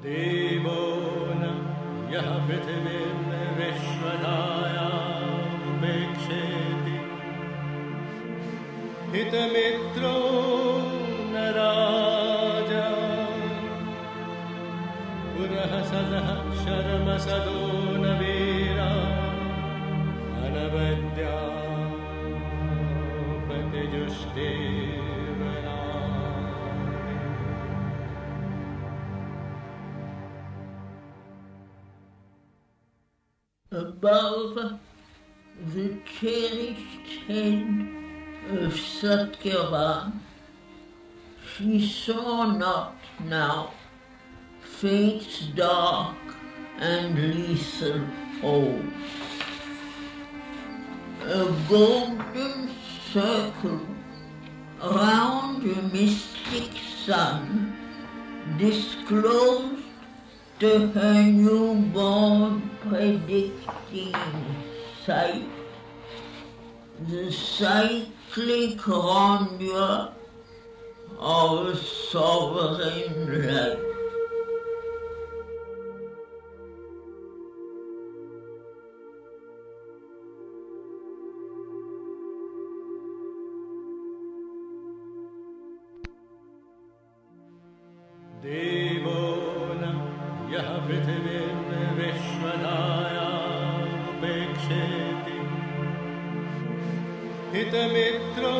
देवो न यः पृथिवीं विश्वधायामुपेक्षेति हितमित्रो न राजा पुरः सदः शर्मसदो न वीरा अनवद्या प्रतिजुष्टेव नारि। Above the cherished head of Satyavan, she saw not now fate's dark and lethal hold. A golden circle round a mystic sun disclosed to her newborn predicting sight the cyclic rondure of a sovereign life. देवो न यः पृथिवीं विश्वधायामुपेक्षेति हितमित्रो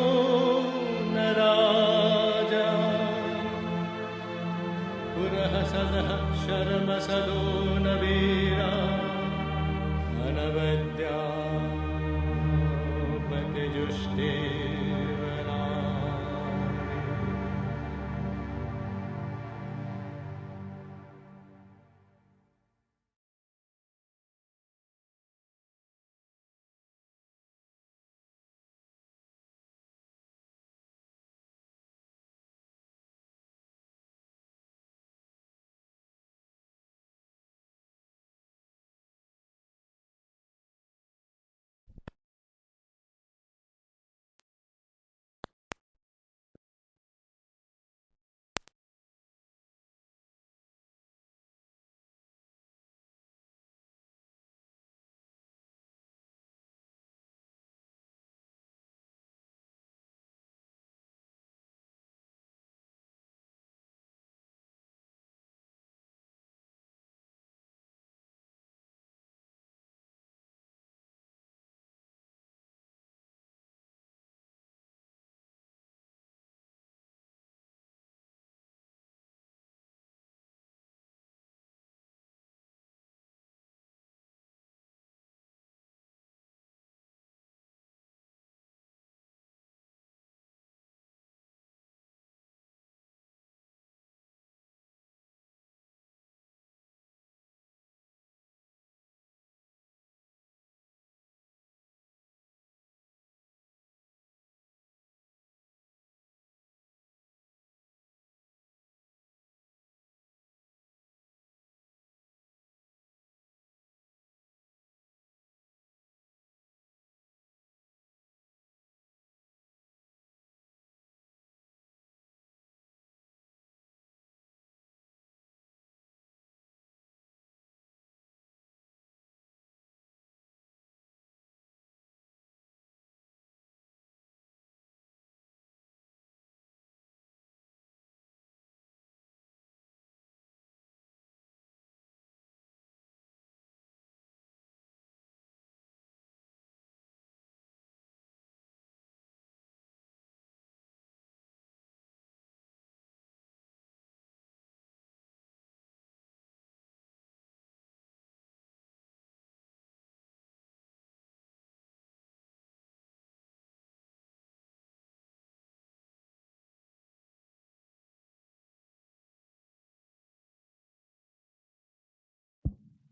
न राजा पुरः सदः शर्मसदो न वीरा अनवद्या प्रतिजुष्टेव नारि।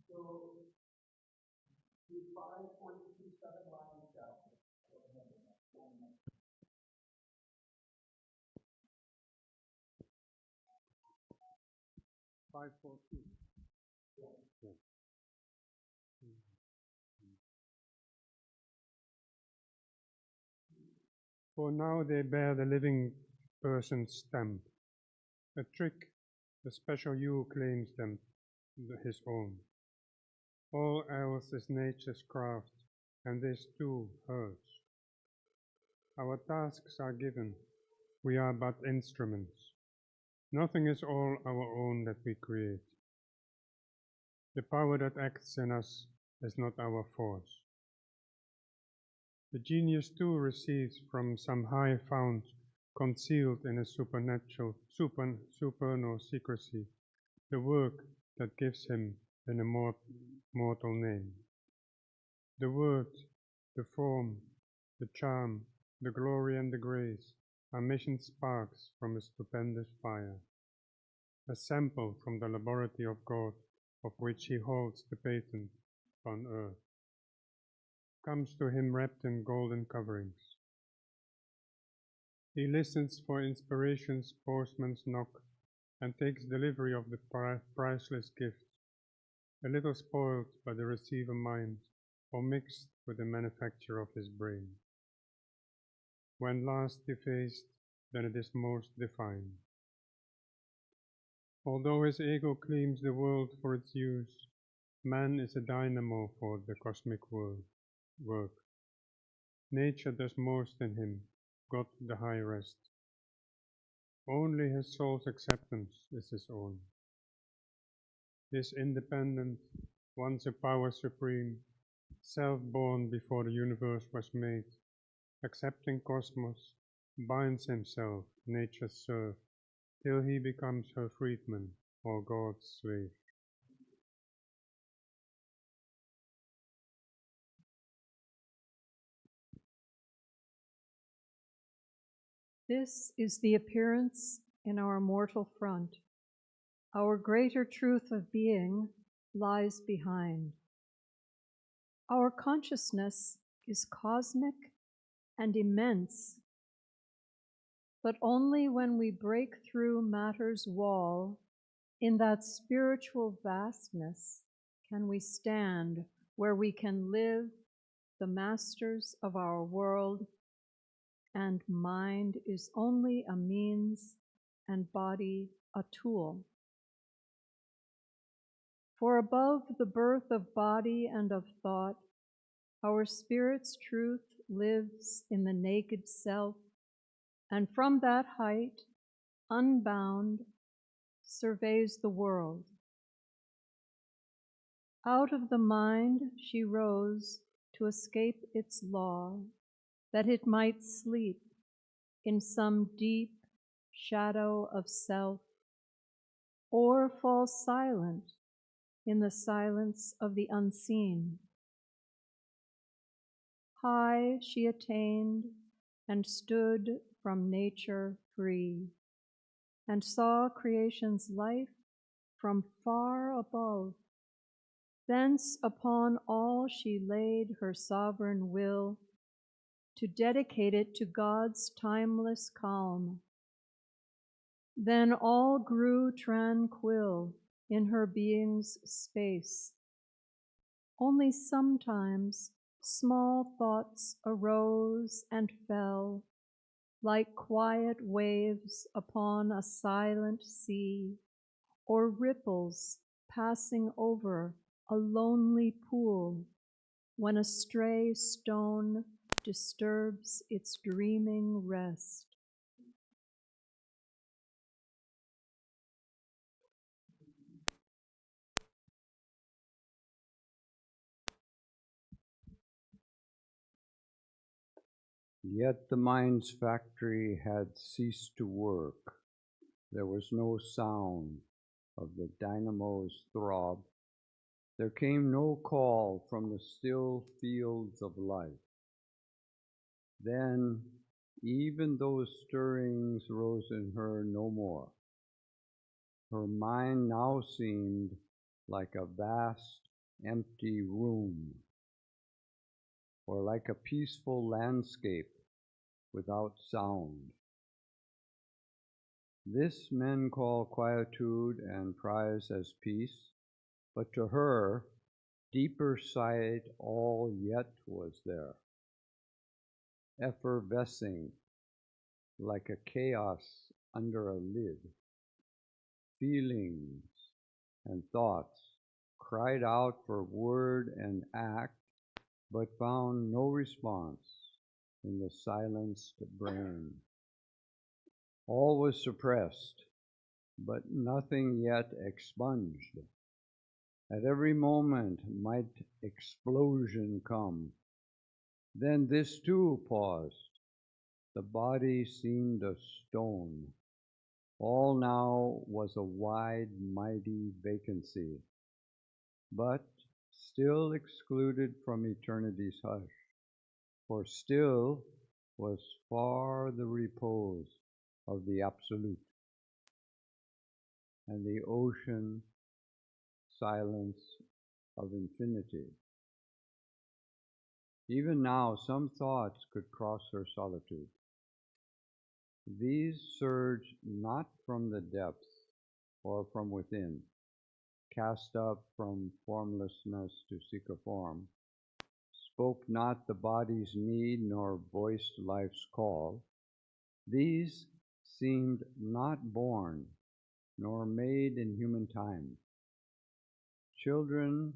So the 5.27 lines out. 542. Yeah. For now they bear the living person's stamp, a trick The special you claims them his own. All else is nature's craft, and this too hers. Our tasks are given, we are but instruments. Nothing is all our own that we create. The power that acts in us is not our force. The genius too receives from some high fount, concealed in a supernal secrecy, the work that gives him an immortal name. The word, the form, the charm, the glory and the grace are mission sparks from a stupendous fire, a sample from the laboratory of God of which he holds the patent on earth. Comes to him wrapped in golden coverings. He listens for inspiration's postman's knock and takes delivery of the priceless gift, a little spoiled by the receiver mind or mixed with the manufacture of his brain. When last defaced, then it is most divine. Although his ego claims the world for its use, man is a dynamo for the cosmic work. Nature does most in him, God the high rest. Only his soul's acceptance is his own. His independent, once a power supreme, self-born before the universe was made, accepting cosmos, binds himself, nature's serf, till he becomes her freedman or God's slave. This is the appearance in our mortal front. Our greater truth of being lies behind. Our consciousness is cosmic and immense, but only when we break through matter's wall, in that spiritual vastness, can we stand where we can live the masters of our world, and mind is only a means and body a tool. For above the birth of body and of thought, our spirit's truth lives in the naked self, and from that height, unbound, surveys the world. Out of the mind she rose to escape its law, that it might sleep in some deep shadow of self, or fall silent in the silence of the unseen. High she attained and stood from nature free, and saw creation's life from far above. Thence upon all she laid her sovereign will, to dedicate it to God's timeless calm. Then all grew tranquil in her being's space. Only sometimes small thoughts arose and fell, like quiet waves upon a silent sea, or ripples passing over a lonely pool, when a stray stone disturbs its dreaming rest. Yet the mind's factory had ceased to work. There was no sound of the dynamo's throb. There came no call from the still fields of life. Then even those stirrings rose in her no more. Her mind now seemed like a vast, empty room, or like a peaceful landscape without sound. This men call quietude and prize as peace, but to her, deeper sight all yet was there, effervescing like a chaos under a lid. feelings, and thoughts, cried out for word and act, but found no response in the silenced brain. All was suppressed, but nothing yet expunged. At every moment might explosion come. Then this too paused. The body seemed a stone. All now was a wide, mighty vacancy, but still excluded from eternity's hush, for still was far the repose of the Absolute, and the ocean silence of infinity. Even now some thoughts could cross her solitude. These surged not from the depths or from within, cast up from formlessness to seek a form, spoke not the body's need nor voiced life's call. These seemed not born nor made in human time, children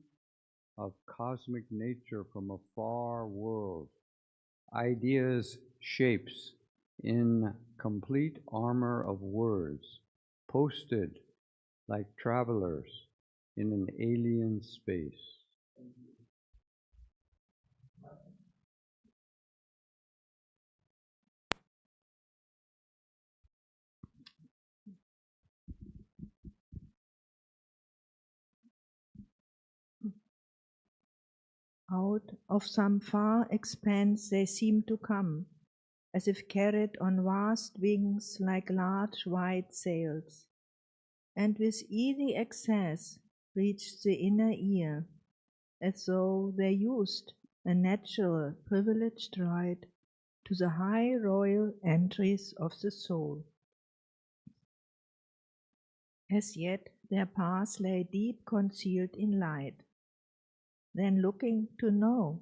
of cosmic nature from a far world, ideas, shapes in complete armor of words, posted like travelers in an alien space. Out of some far expanse they seem to come, as if carried on vast wings like large white sails, and with easy access reach the inner ear, as though they used a natural, privileged right to the high royal entries of the soul. As yet their path lay deep concealed in light. Then looking to know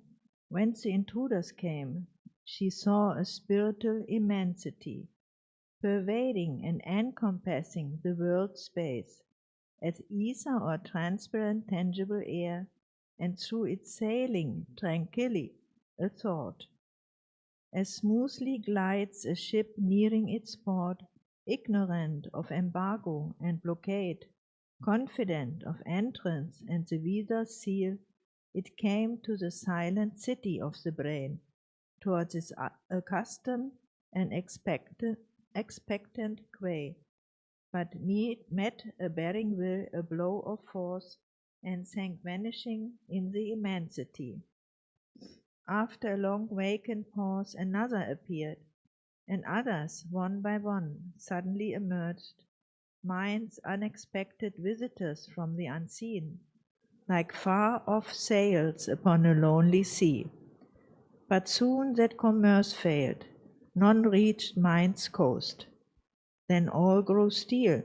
whence the intruders came, she saw a spiritual immensity, pervading and encompassing the world space, as ether or transparent tangible air, and through it sailing tranquilly a thought. As smoothly glides a ship nearing its port, ignorant of embargo and blockade, confident of entrance and the visa's seal, it came to the silent city of the brain, towards its accustomed and expectant quay, but met a bearing will, a blow of force, and sank vanishing in the immensity. After a long vacant pause another appeared, and others, one by one, suddenly emerged, minds unexpected visitors from the unseen, like far-off sails upon a lonely sea. But soon that commerce failed, none reached mind's coast. Then all grew still,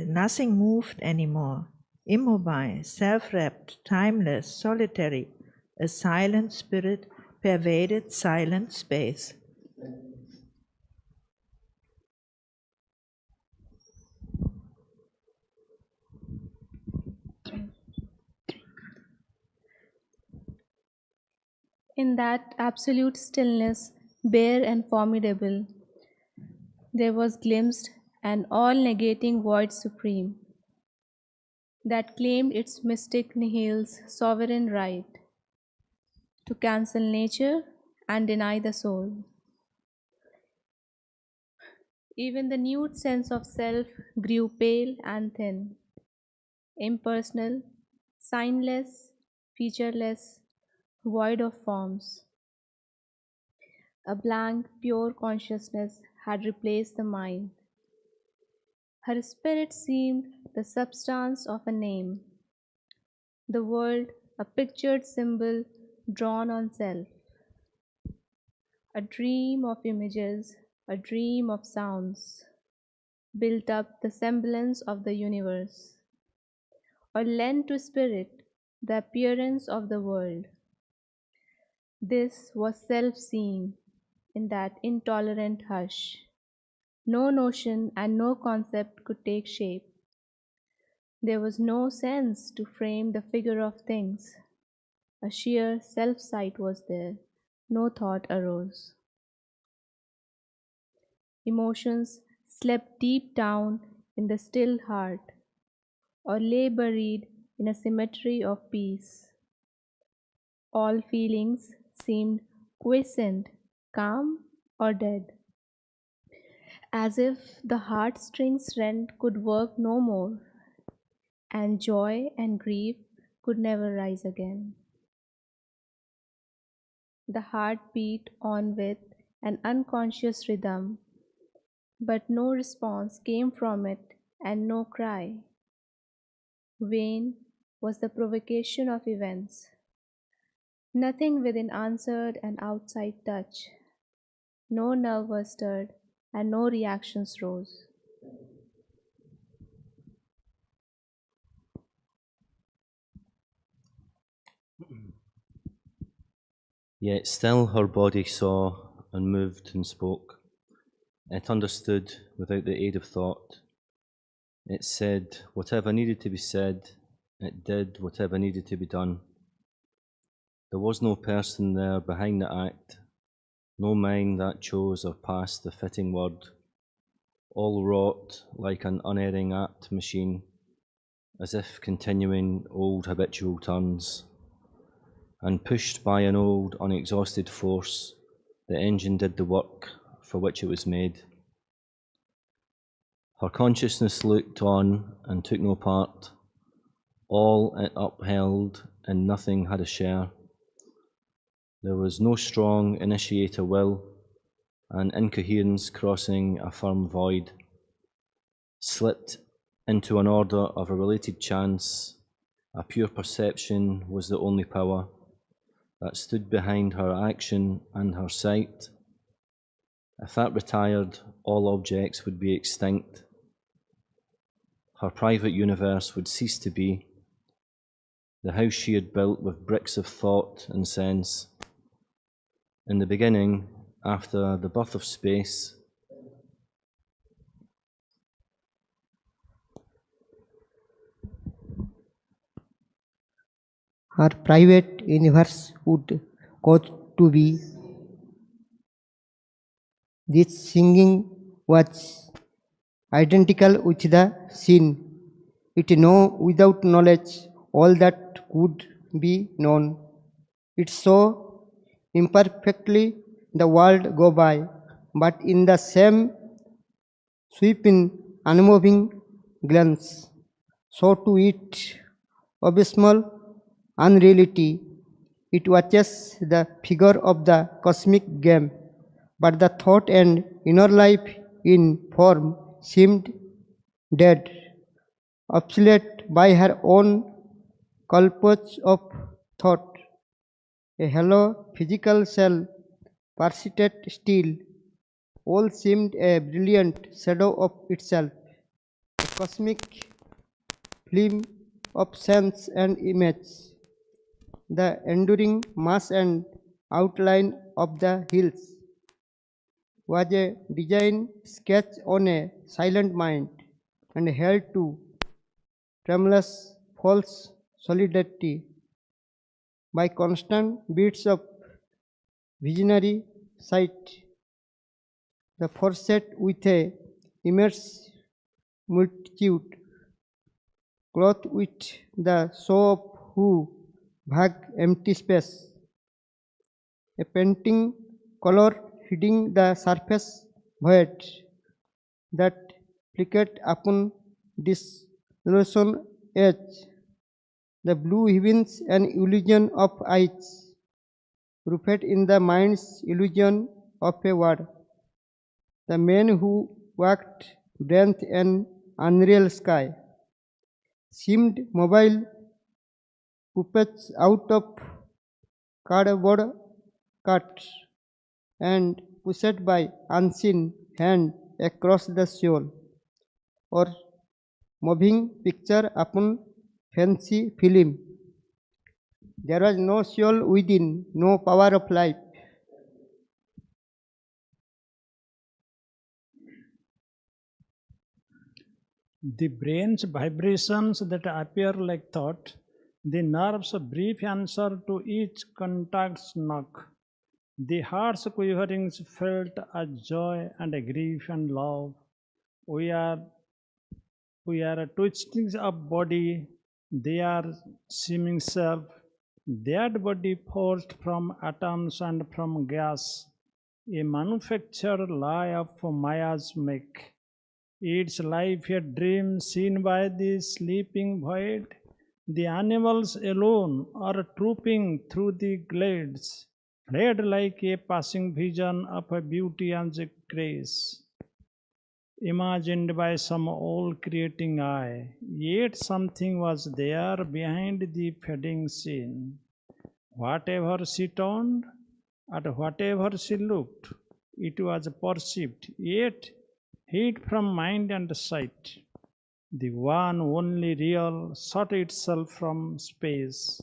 nothing moved any more, immobile, self-wrapped, timeless, solitary, a silent spirit pervaded silent space. In that absolute stillness, bare and formidable, there was glimpsed an all-negating void supreme that claimed its mystic nihil's sovereign right to cancel nature and deny the soul. Even the nude sense of self grew pale and thin, impersonal, signless, featureless, void of forms. A blank, pure consciousness had replaced the mind. Her spirit seemed the substance of a name, the world a pictured symbol drawn on self, a dream of images, a dream of sounds, built up the semblance of the universe, or lent to spirit the appearance of the world. This was self-seeing in that intolerant hush, No notion and no concept could take shape. There was no sense to frame the figure of things. A sheer self sight was there. No thought arose. Emotions slept deep down in the still heart, or lay buried in a cemetery of peace. All feelings seemed quiescent, calm, or dead, as if the heartstrings rent could work no more, and joy and grief could never rise again. The heart beat on with an unconscious rhythm, but no response came from it, and no cry. Vain was the provocation of events. Nothing within answered an outside touch. No nerve was stirred, and no reactions rose. Yet still her body saw and moved and spoke. It understood without the aid of thought. It said whatever needed to be said. It did whatever needed to be done. There was no person there behind the act, no mind that chose or passed the fitting word. All wrought like an unerring apt machine, as if continuing old habitual turns. And pushed by an old unexhausted force, the engine did the work for which it was made. Her consciousness looked on and took no part. All it upheld and nothing had a share. There was no strong initiator will, an incoherence crossing a firm void. Slipped into an order of a related chance, a pure perception was the only power that stood behind her action and her sight. If that retired, all objects would be extinct. Her private universe would cease to be. The house she had built with bricks of thought and sense. In the beginning, after the birth of space, her private universe would go to be. This singing was identical with the scene. It knew without knowledge all that could be known. It saw imperfectly the world go by, but in the same sweeping, unmoving glance. So to it, abysmal unreality. It watches the figure of the cosmic game, but the thought and inner life in form seemed dead, obsolete by her own culpage of thought. A hollow physical shell persisted still. All seemed a brilliant shadow of itself, a cosmic film of sense and image. The enduring mass and outline of the hills was a design sketch on a silent mind and held to tremulous false solidity by constant beats of visionary sight. The forset with a immense multitude, clothed with the show of who vague empty space, a painting color hiding the surface void that flickered upon dissolution edge. The blue heavens an illusion of eyes, rooted in the mind's illusion of a word. The men who walked beneath an unreal sky seemed mobile puppets out of cardboard cut and pushed by unseen hand across the soul, or moving picture upon fancy film. There was no soul within, no power of life. The brain's vibrations that appear like thought, the nerves' brief answer to each contact's knock, the heart's quiverings felt as joy and grief and love. We are twisting of body, they are seeming self, that body forged from atoms and from gas, a manufactured lie of Maya's make. Its life a dream seen by the sleeping void. The animals alone are trooping through the glades, fled like a passing vision of a beauty and a grace, imagined by some all-creating eye. Yet something was there behind the fading scene. Whatever she turned, at whatever she looked, it was perceived, yet hid from mind and sight. The one only real sought itself from space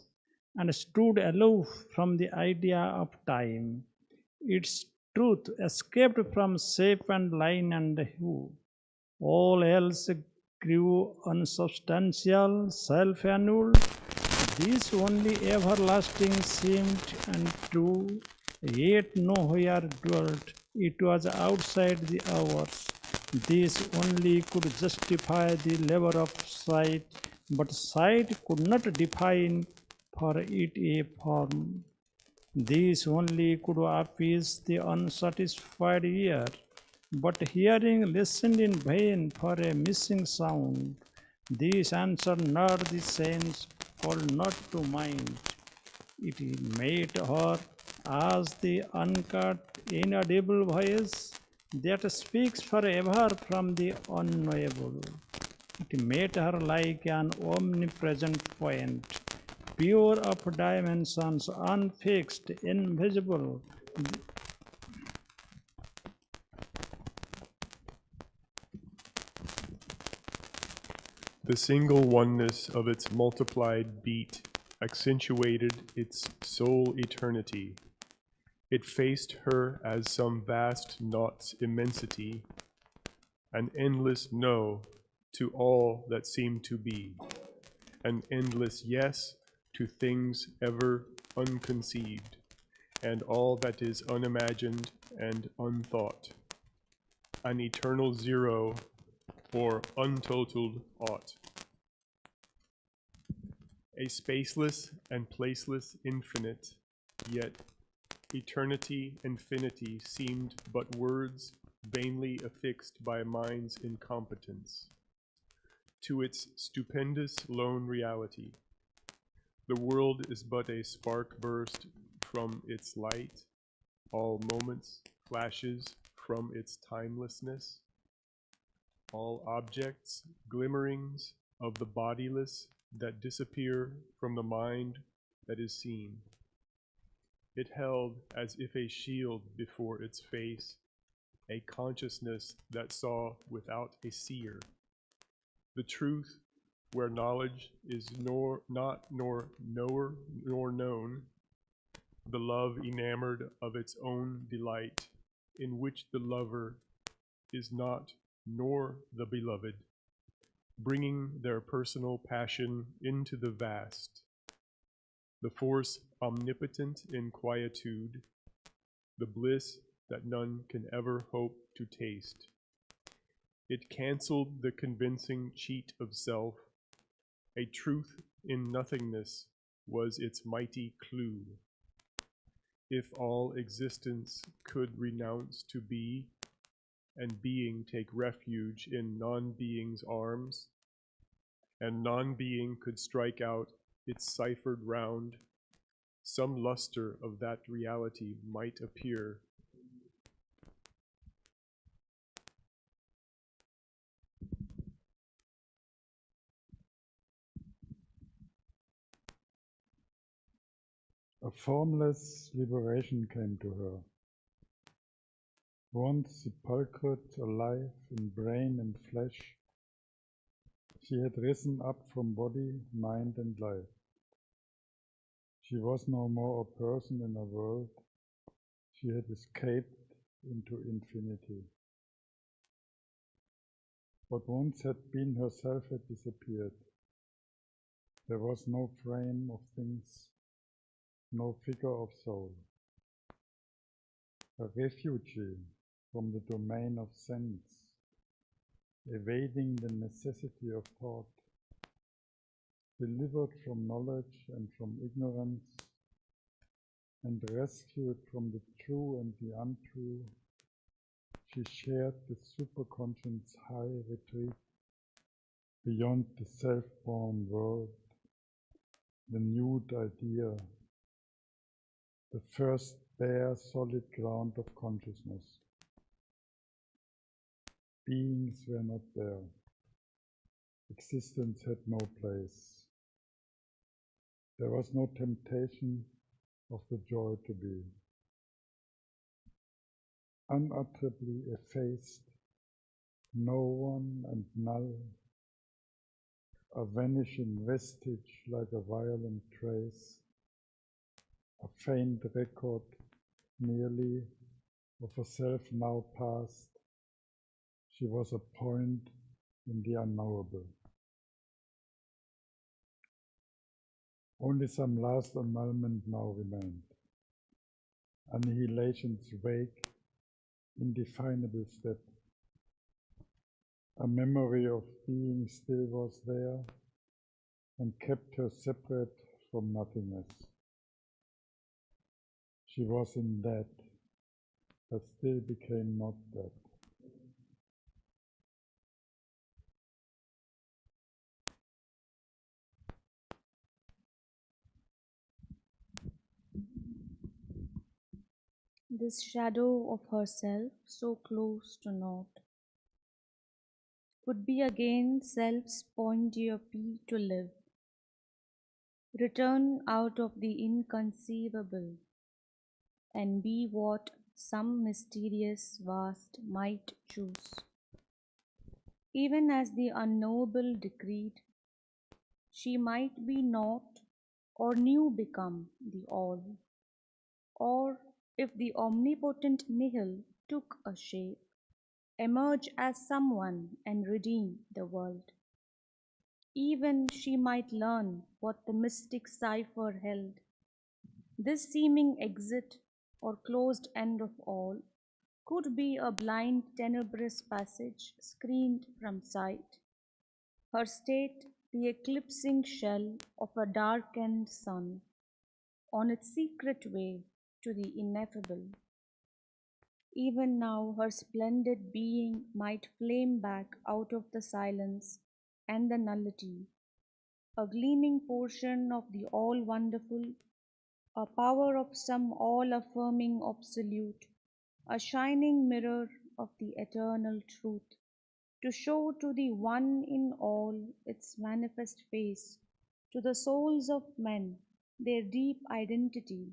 and stood aloof from the idea of time. Its truth escaped from shape and line and hue. All else grew unsubstantial, self-annulled. This only everlasting seemed and true, yet nowhere dwelt. It was outside the hours. This only could justify the labor of sight, but sight could not define for it a form. This only could appease the unsatisfied ear, but hearing listened in vain for a missing sound. This answered not the sense, called not to mind. It made her as the uncut, inaudible voice that speaks forever from the unknowable. It made her like an omnipresent point, pure of dimensions, unfixed, invisible. The single oneness of its multiplied beat accentuated its sole eternity. It faced her as some vast naught's immensity, an endless no to all that seemed to be, an endless yes to things ever unconceived, and all that is unimagined and unthought, an eternal zero or untotaled aught. A spaceless and placeless infinite, yet eternity, infinity seemed but words vainly affixed by mind's incompetence to its stupendous lone reality. The world is but a spark burst from its light, all moments flashes from its timelessness, all objects glimmerings of the bodiless that disappear from the mind that is seen. It held as if a shield before its face, a consciousness that saw without a seer. The truth where knowledge is not nor knower nor known, the love enamored of its own delight, in which the lover is not nor the beloved, bringing their personal passion into the vast, the force omnipotent in quietude, the bliss that none can ever hope to taste. It canceled the convincing cheat of self. A truth in nothingness was its mighty clue. If all existence could renounce to be, and being take refuge in non-being's arms, and non-being could strike out its ciphered round, some luster of that reality might appear. A formless liberation came to her. Once sepulchred alive in brain and flesh, she had risen up from body, mind and life. She was no more a person in a world. She had escaped into infinity. What once had been herself had disappeared. There was no frame of things, no figure of soul. A refugee from the domain of sense, evading the necessity of thought, delivered from knowledge and from ignorance, and rescued from the true and the untrue, she shared the superconscious high retreat beyond the self-born world, the nude idea, the first bare solid ground of consciousness. Beings were not there. Existence had no place. There was no temptation of the joy to be. Unutterably effaced, no one and null, a vanishing vestige like a violent trace, a faint record merely of a self now past. She was a point in the unknowable. Only some last annulment now remained. Annihilation's vague, indefinable step. A memory of being still was there and kept her separate from nothingness. She was in that, but still became not that. This shadow of herself, so close to naught, would be again self's pointier to live, return out of the inconceivable, and be what some mysterious vast might choose. Even as the unknowable decreed, she might be naught, or new become the all. Or if the omnipotent nihil took a shape, emerge as someone and redeem the world. Even she might learn what the mystic cipher held. This seeming exit or closed end of all could be a blind tenebrous passage screened from sight. Her state the eclipsing shell of a darkened sun on its secret way to the ineffable. Even now her splendid being might flame back out of the silence and the nullity, a gleaming portion of the all-wonderful, a power of some all-affirming absolute, a shining mirror of the eternal truth, to show to the one in all its manifest face, to the souls of men their deep identity.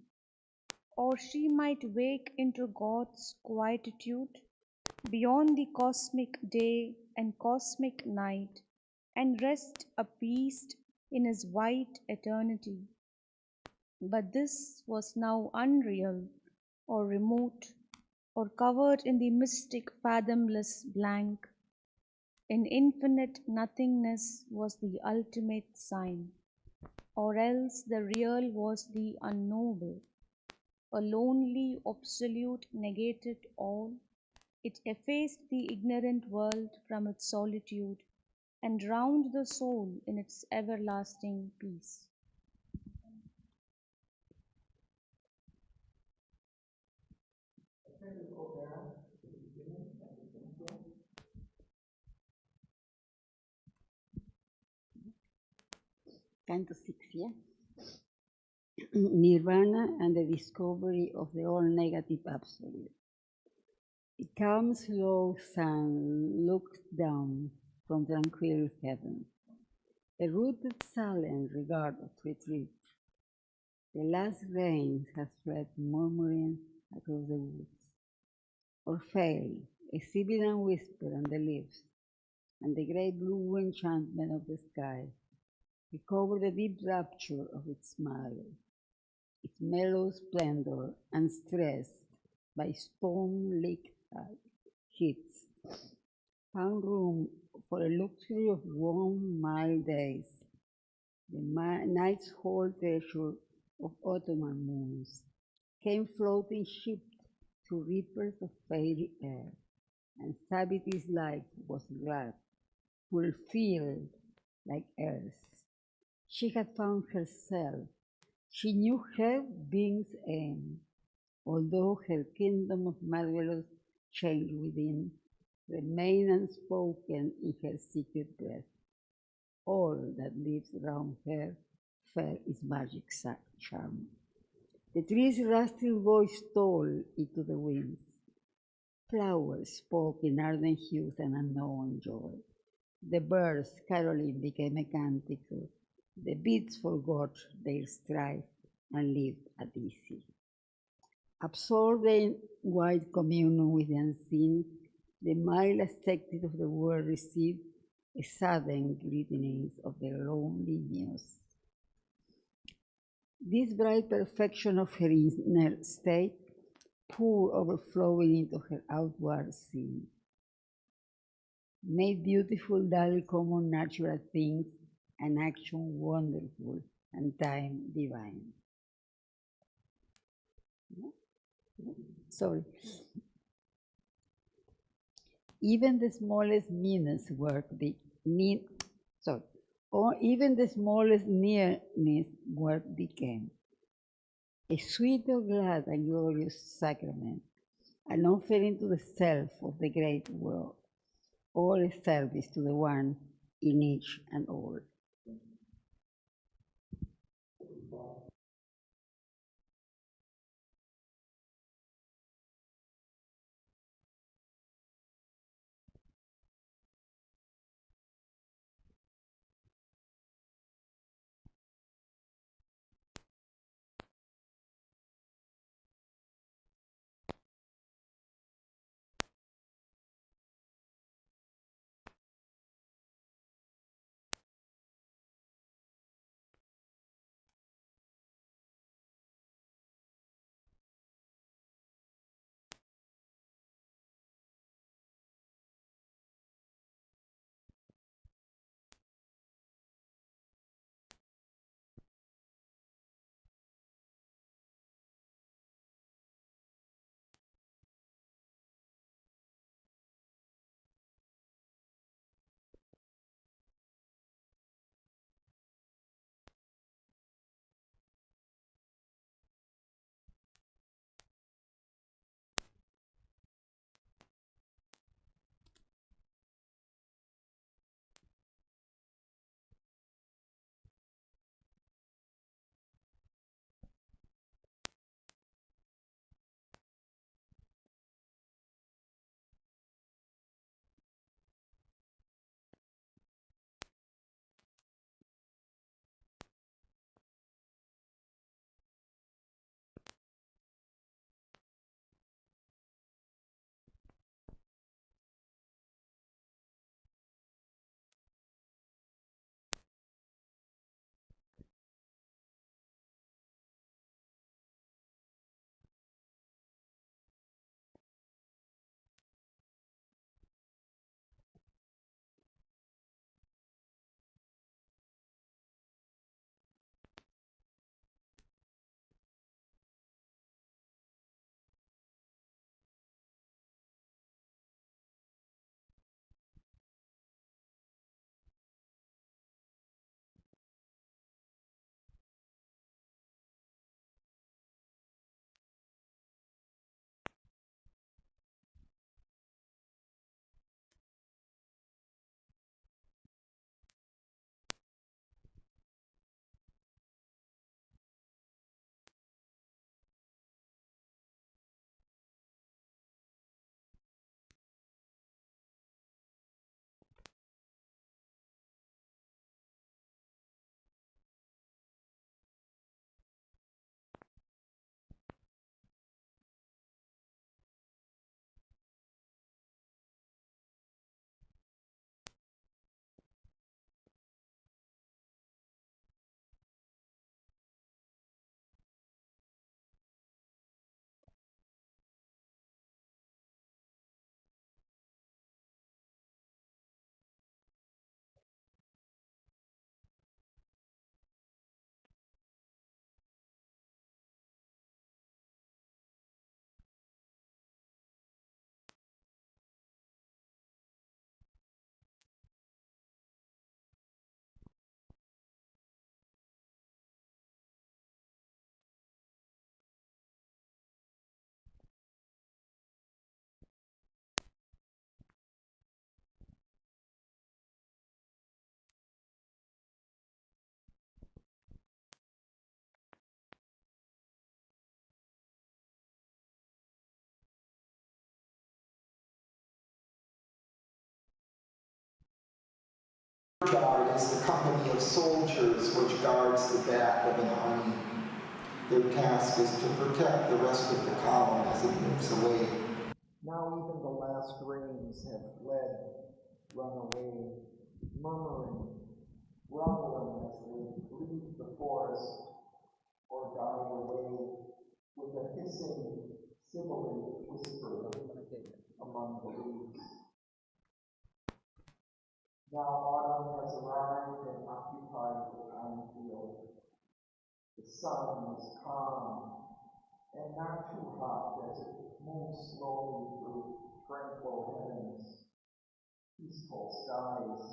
Or she might wake into God's quietude beyond the cosmic day and cosmic night, and rest appeased in his white eternity. But this was now unreal, or remote, or covered in the mystic fathomless blank. In infinite nothingness was the ultimate sign, or else the real was the unknowable. A lonely absolute negated all. It effaced the ignorant world from its solitude and drowned the soul in its everlasting peace. Canto 6, yeah? Nirvana and the discovery of the all-negative absolute. A calm, slow sun looked down from tranquil heaven. A rooted silent regard of retreat. The last rain has fled murmuring across the woods. Or failed, a sibilant whisper on the leaves, and the grey blue enchantment of the sky recovered the deep rapture of its smile, its mellow splendor unstressed by storm-licked heats, found room for a luxury of warm, mild days, the night's whole treasure of Ottoman moons, came floating shipped to ripples of fairy air, and Savitri's life was glad, fulfilled like earth. She had found herself. She knew her being's aim, although her kingdom of marvelous change within remained unspoken in her secret breath. All that lives round her felt its magic charm. The trees' rusty voice told into the winds. Flowers spoke in ardent hues and unknown joy. The birds' caroling became a canticle. The beasts forgot their strife and lived at ease. Absorbed in wide communion with the unseen, the mild ascetics of the world received a sudden greetings of their lonely muse. This bright perfection of her inner state poured overflowing into her outward scene, made beautiful dull common natural things and action wonderful and time divine. Sorry. Even the smallest meanness work or even the smallest nearness work became a sweet or glad and glorious sacrament, an offering to the self of the great world, or a service to the one in each and all. guard is the company of soldiers which guards the back of an army. Their task is to protect the rest of the column as it moves away. Now even the last rains have fled, run away, murmuring, rumbling as they leave the forest or die away with a hissing, sibilant whisper among the leaves. Now autumn has arrived and occupied the pine field. The sun is calm and not too hot as it moves slowly through tranquil heavens, peaceful skies.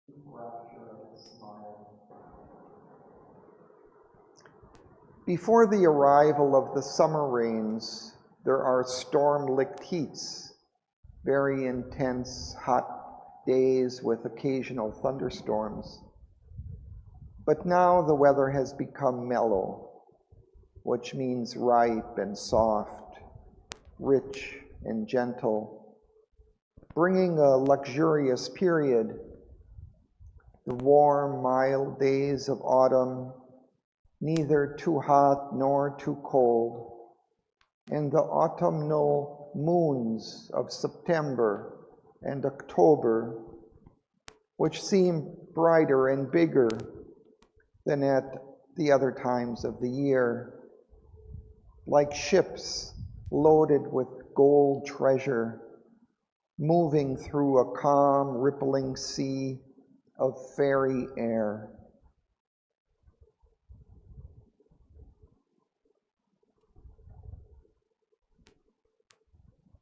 Deep rapture of a smile. Before the arrival of the summer rains, there are storm-licked heats, very intense, hot days with occasional thunderstorms. But now the weather has become mellow, which means ripe and soft, rich and gentle, bringing a luxurious period. The warm, mild days of autumn, neither too hot nor too cold, and the autumnal moons of September and October, which seem brighter and bigger than at the other times of the year, like ships loaded with gold treasure, moving through a calm, rippling sea of fairy air.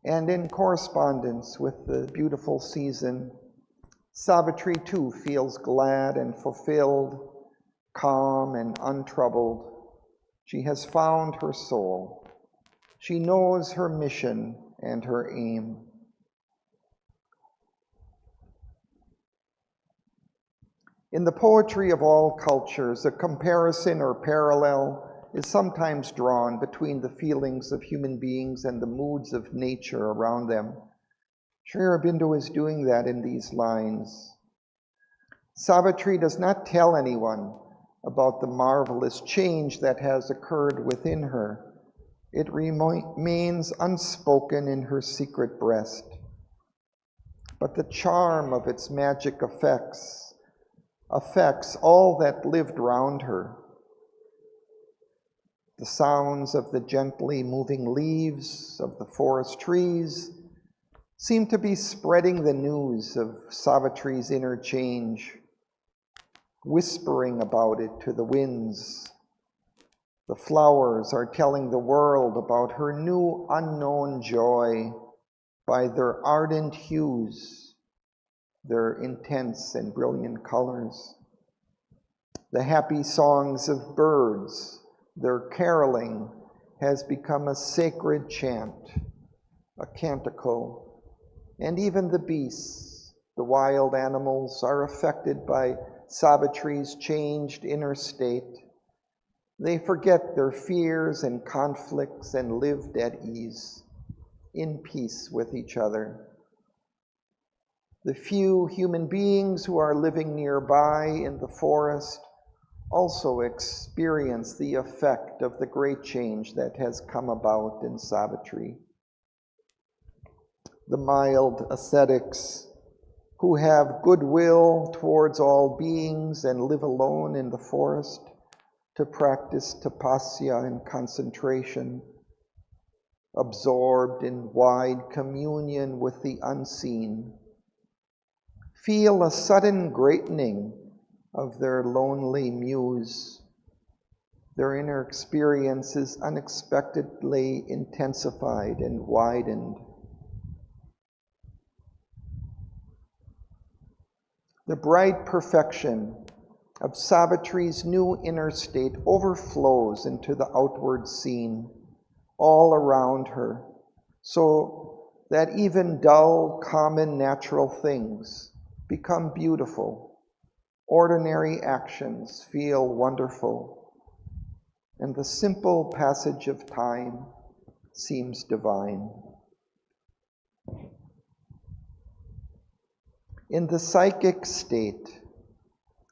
And in correspondence with the beautiful season, Savitri too feels glad and fulfilled, calm and untroubled. She has found her soul. She knows her mission and her aim. In the poetry of all cultures, a comparison or parallel is sometimes drawn between the feelings of human beings and the moods of nature around them. Sri Aurobindo is doing that in these lines. Savitri does not tell anyone about the marvelous change that has occurred within her. It remains unspoken in her secret breast. But the charm of its magic affects all that lived round her. The sounds of the gently moving leaves of the forest trees seem to be spreading the news of Savitri's inner change, whispering about it to the winds. The flowers are telling the world about her new unknown joy by their ardent hues, their intense and brilliant colors. The happy songs of birds, their caroling, has become a sacred chant, a canticle, and even the beasts, the wild animals, are affected by Savitri's changed inner state. They forget their fears and conflicts and lived at ease, in peace with each other. The few human beings who are living nearby in the forest also experience the effect of the great change that has come about in Savitri. The mild ascetics who have goodwill towards all beings and live alone in the forest to practice tapasya and concentration, absorbed in wide communion with the unseen, feel a sudden greatening of their lonely muse. Their inner experience is unexpectedly intensified and widened. The bright perfection of Savitri's new inner state overflows into the outward scene, all around her, so that even dull, common, natural things become beautiful. Ordinary actions feel wonderful, and the simple passage of time seems divine. In the psychic state,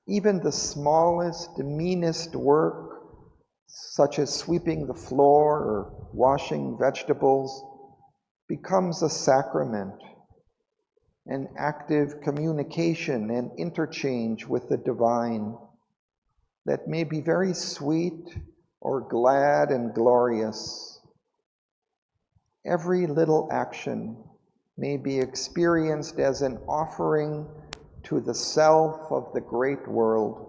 even the smallest, meanest work, such as sweeping the floor or washing vegetables, becomes a sacrament, an active communication and interchange with the divine that may be very sweet or glad and glorious. Every little action may be experienced as an offering to the self of the great world,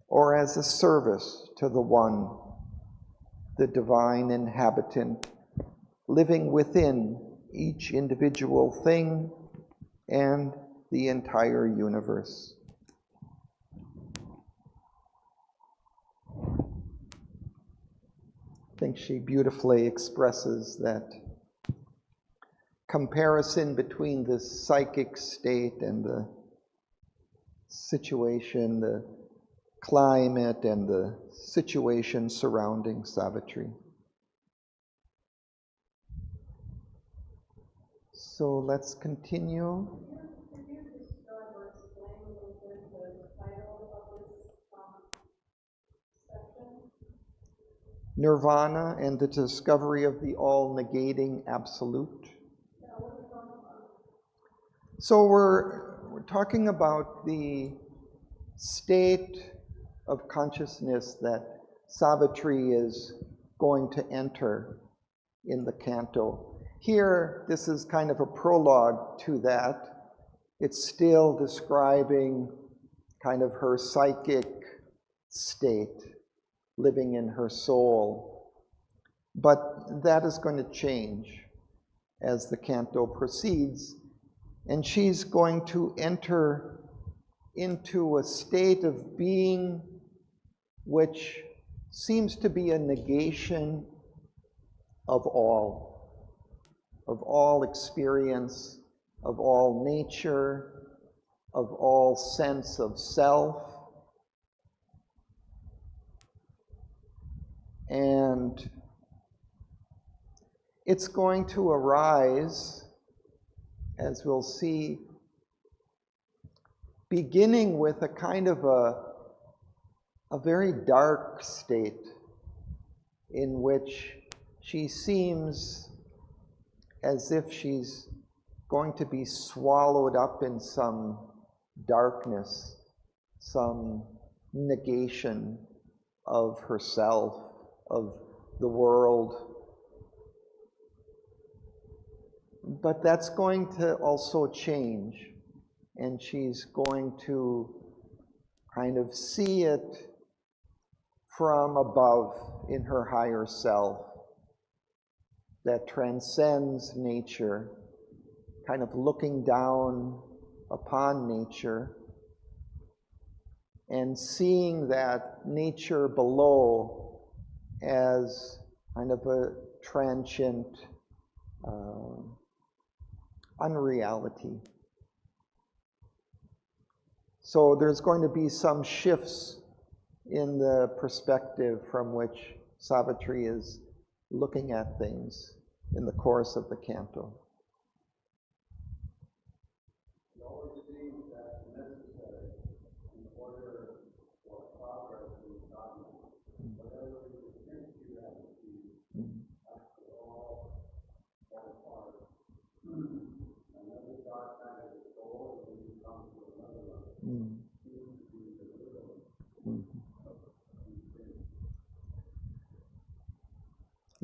or as a service to the One, the divine inhabitant, living within each individual thing and the entire universe. I think she beautifully expresses that comparison between the psychic state and the situation, the climate and the situation surrounding Savitri. So let's continue. Nirvana and the discovery of the all-negating absolute. So we're talking about the state of consciousness that Savitri is going to enter in the canto. Here, this is kind of a prologue to that. It's still describing kind of her psychic state, living in her soul. But that is going to change as the canto proceeds, and she's going to enter into a state of being which seems to be a negation of all experience, of all nature, of all sense of self. And it's going to arise, as we'll see, beginning with a kind of a very dark state in which she seems as if she's going to be swallowed up in some darkness, some negation of herself, of the world. But that's going to also change, and she's going to kind of see it from above in her higher self that transcends nature, kind of looking down upon nature and seeing that nature below as kind of a transient unreality. So there's going to be some shifts in the perspective from which Savitri is looking at things in the course of the canto.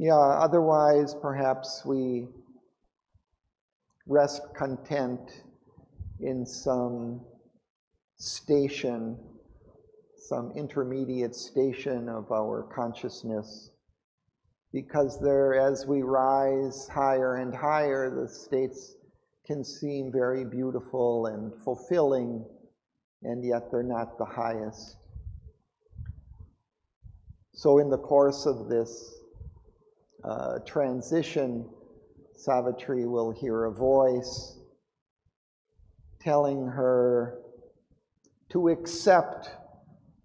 Yeah, otherwise perhaps we rest content in some station, some intermediate station of our consciousness, because there, as we rise higher and higher, the states can seem very beautiful and fulfilling, and yet they're not the highest. So in the course of this transition, Savitri will hear a voice telling her to accept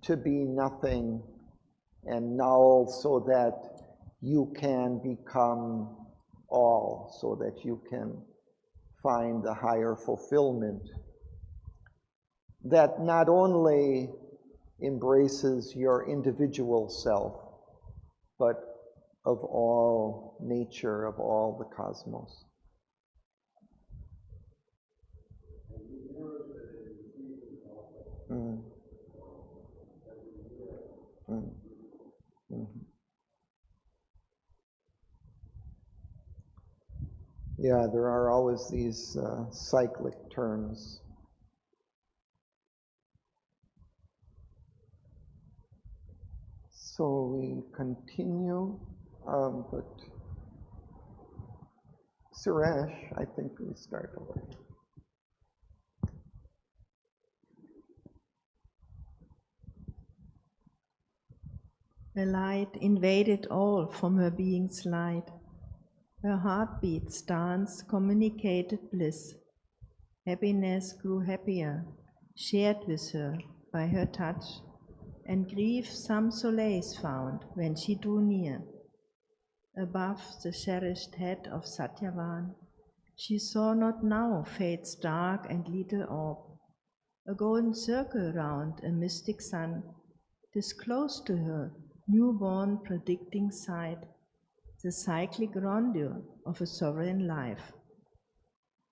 to be nothing and null, so that you can become all, so that you can find the higher fulfillment that not only embraces your individual self, but of all nature, of all the cosmos. Mm. Mm. Mm. Yeah, there are always these cyclic turns. So we continue, but Suresh, I think we start over. A light invaded all from her being's light. Her heartbeat's dance communicated bliss. Happiness grew happier, shared with her by her touch, and grief some solace found when she drew near. Above the cherished head of Satyavan, she saw not now fate's dark and little orb. A golden circle round a mystic sun disclosed to her newborn predicting sight, the cyclic rondure of a sovereign life.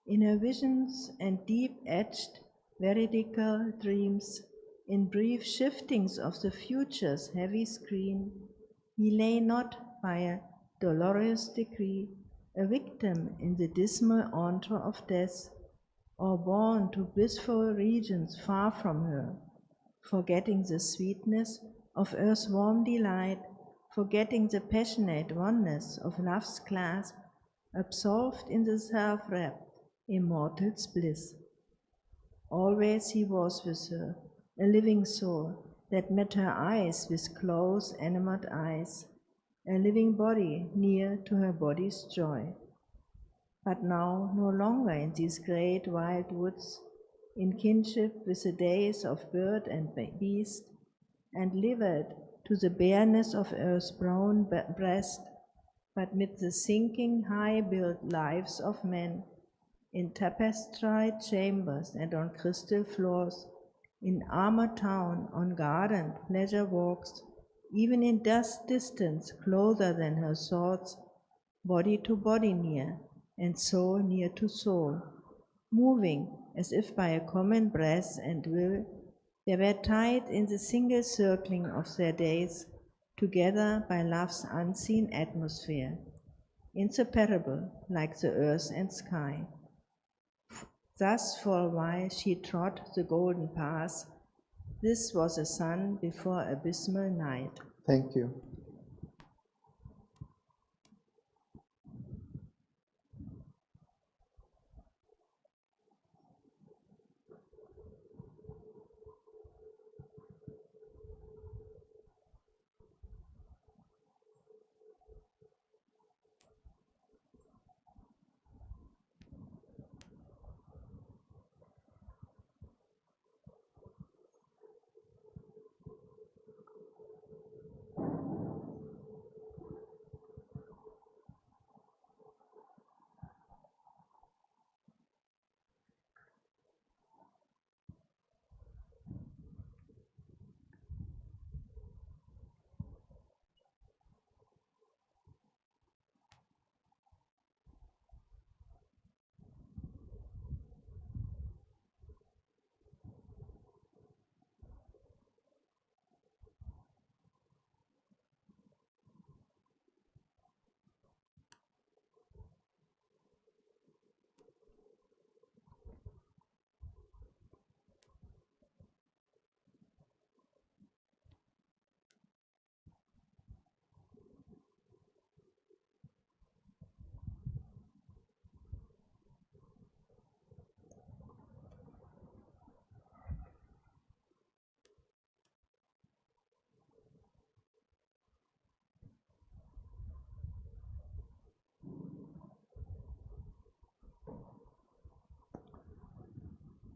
In her visions and deep-etched veridical dreams, in brief shiftings of the future's heavy screen, he lay not by a dolorous decree, a victim in the dismal antro of death, or borne to blissful regions far from her, forgetting the sweetness of earth's warm delight, forgetting the passionate oneness of love's clasp, absorbed in the self-wrapped immortal's bliss. Always he was with her, a living soul that met her eyes with close, enamored eyes, a living body near to her body's joy. But now no longer in these great wild woods, in kinship with the days of bird and beast, and livered to the bareness of earth's brown breast, but mid the sinking high-built lives of men, in tapestried chambers and on crystal floors, in armored town, on gardened pleasure walks, even in dust distance closer than her thoughts, body to body near, and soul near to soul, moving as if by a common breath and will, they were tied in the single circling of their days, together by love's unseen atmosphere, inseparable like the earth and sky. Thus for a while she trod the golden path. This was a sun before abysmal night. Thank you.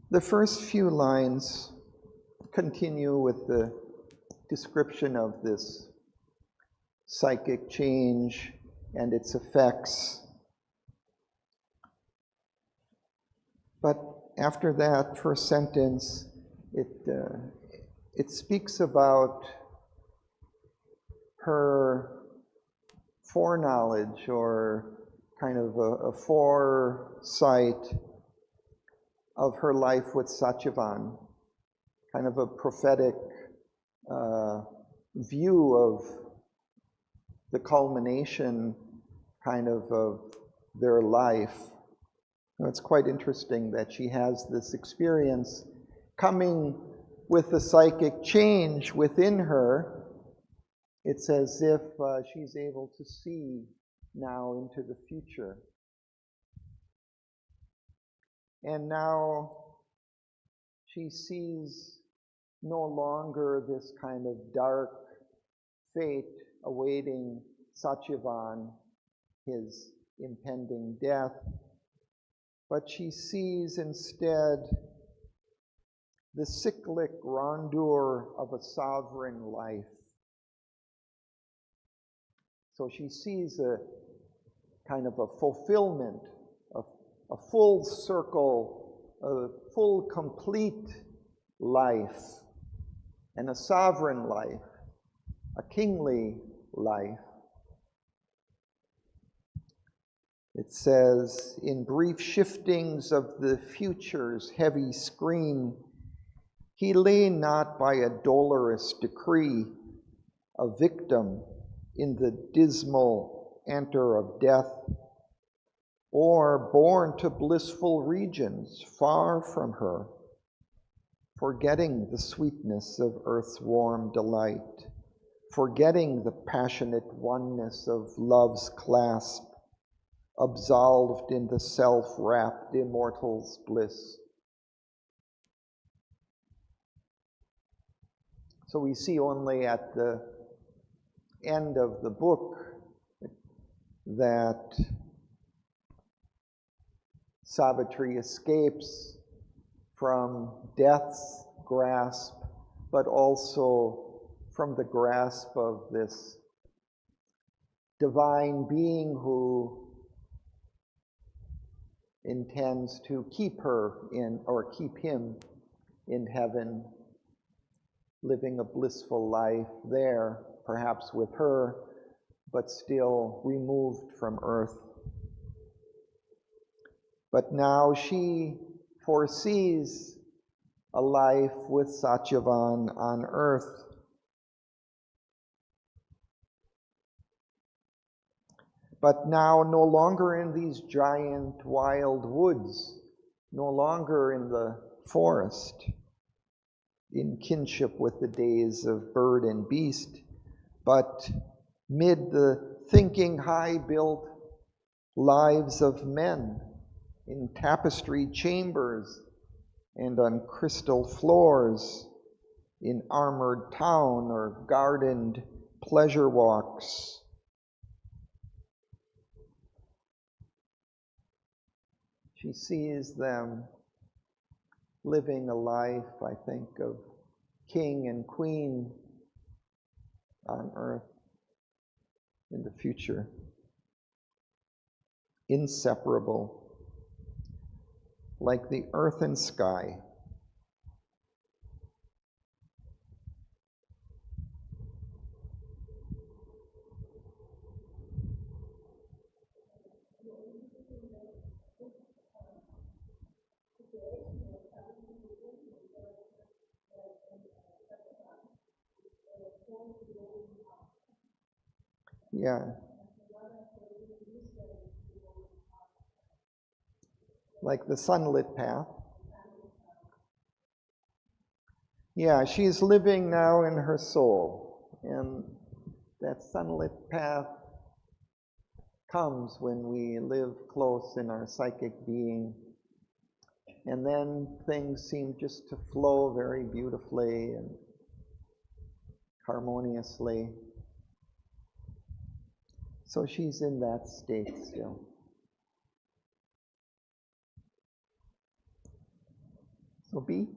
The first few lines continue with the description of this psychic change and its effects. But after that first sentence, it speaks about her foreknowledge, or kind of a foresight of her life with Satyavan, kind of a prophetic view of the culmination kind of their life. It's quite interesting that she has this experience coming with the psychic change within her. It's as if she's able to see now into the future. And now she sees no longer this kind of dark fate awaiting Satyavan, his impending death, but she sees instead the cyclic grandeur of a sovereign life. So she sees a kind of a fulfillment, a full circle, a full complete life, and a sovereign life, a kingly life. It says, in brief shiftings of the future's heavy screen, he lay not by a dolorous decree, a victim in the dismal anther of death, or borne to blissful regions far from her, forgetting the sweetness of earth's warm delight, forgetting the passionate oneness of love's clasp, absolved in the self-wrapped immortal's bliss. So we see only at the end of the book that Savitri escapes from death's grasp, but also from the grasp of this divine being who intends to keep her in, or keep him in heaven, living a blissful life there, perhaps with her, but still removed from earth. But now she foresees a life with Satyavan on earth. But now no longer in these giant wild woods, no longer in the forest, in kinship with the days of bird and beast, but mid the thinking high-built lives of men, in tapestried chambers and on crystal floors, in armored town or gardened pleasure walks. She sees them living a life, I think, of king and queen on earth in the future. Inseparable, like the earth and sky. Yeah. Like the sunlit path. Yeah, she's living now in her soul, and that sunlit path comes when we live close in our psychic being, and then things seem just to flow very beautifully and harmoniously. So she's in that state still. So B?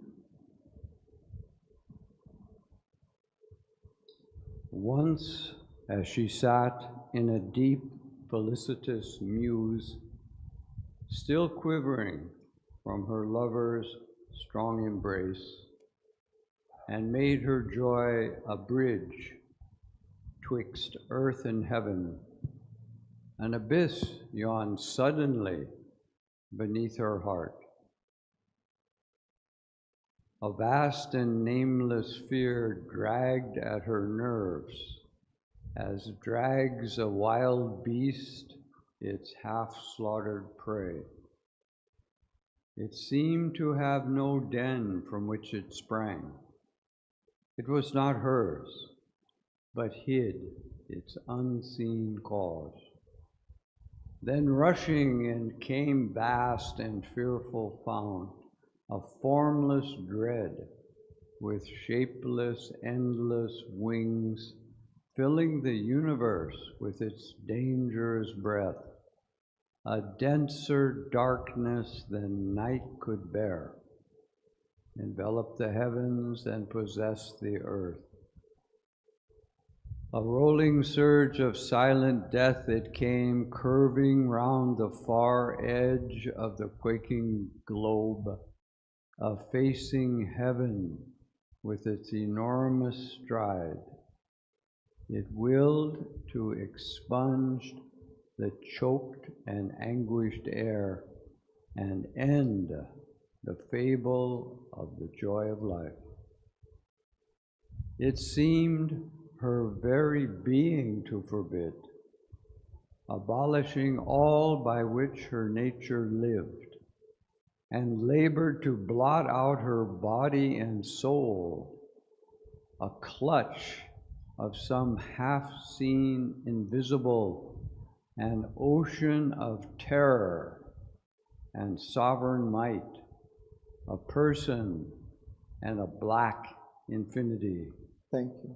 Once as she sat in a deep, felicitous muse, still quivering from her lover's strong embrace, and made her joy a bridge twixt earth and heaven. An abyss yawned suddenly beneath her heart. A vast and nameless fear dragged at her nerves, as drags a wild beast its half-slaughtered prey. It seemed to have no den from which it sprang. It was not hers, but hid its unseen cause. Then rushing and came vast and fearful fount, a formless dread, with shapeless, endless wings, filling the universe with its dangerous breath, a denser darkness than night could bear, enveloped the heavens and possessed the earth. A rolling surge of silent death it came, curving round the far edge of the quaking globe, facing heaven with its enormous stride. It willed to expunge the choked and anguished air and end the fable of the joy of life. It seemed her very being to forbid, abolishing all by which her nature lived, and labored to blot out her body and soul, a clutch of some half-seen invisible, an ocean of terror and sovereign might, a person and a black infinity. Thank you.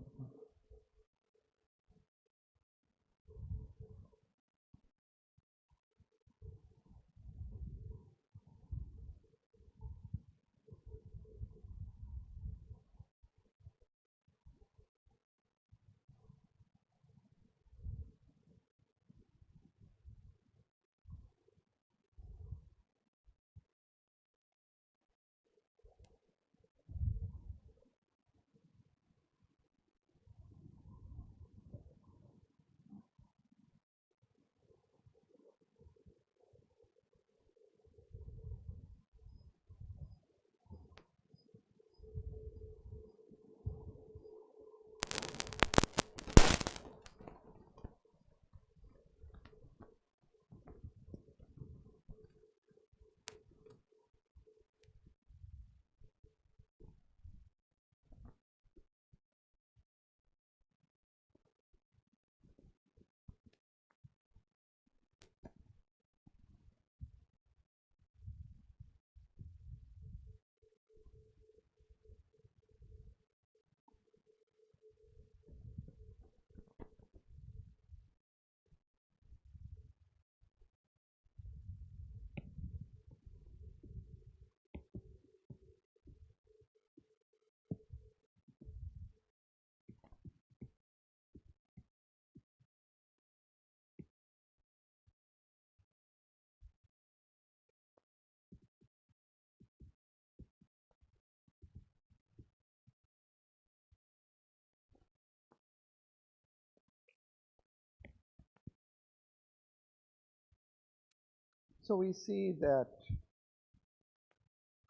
So we see that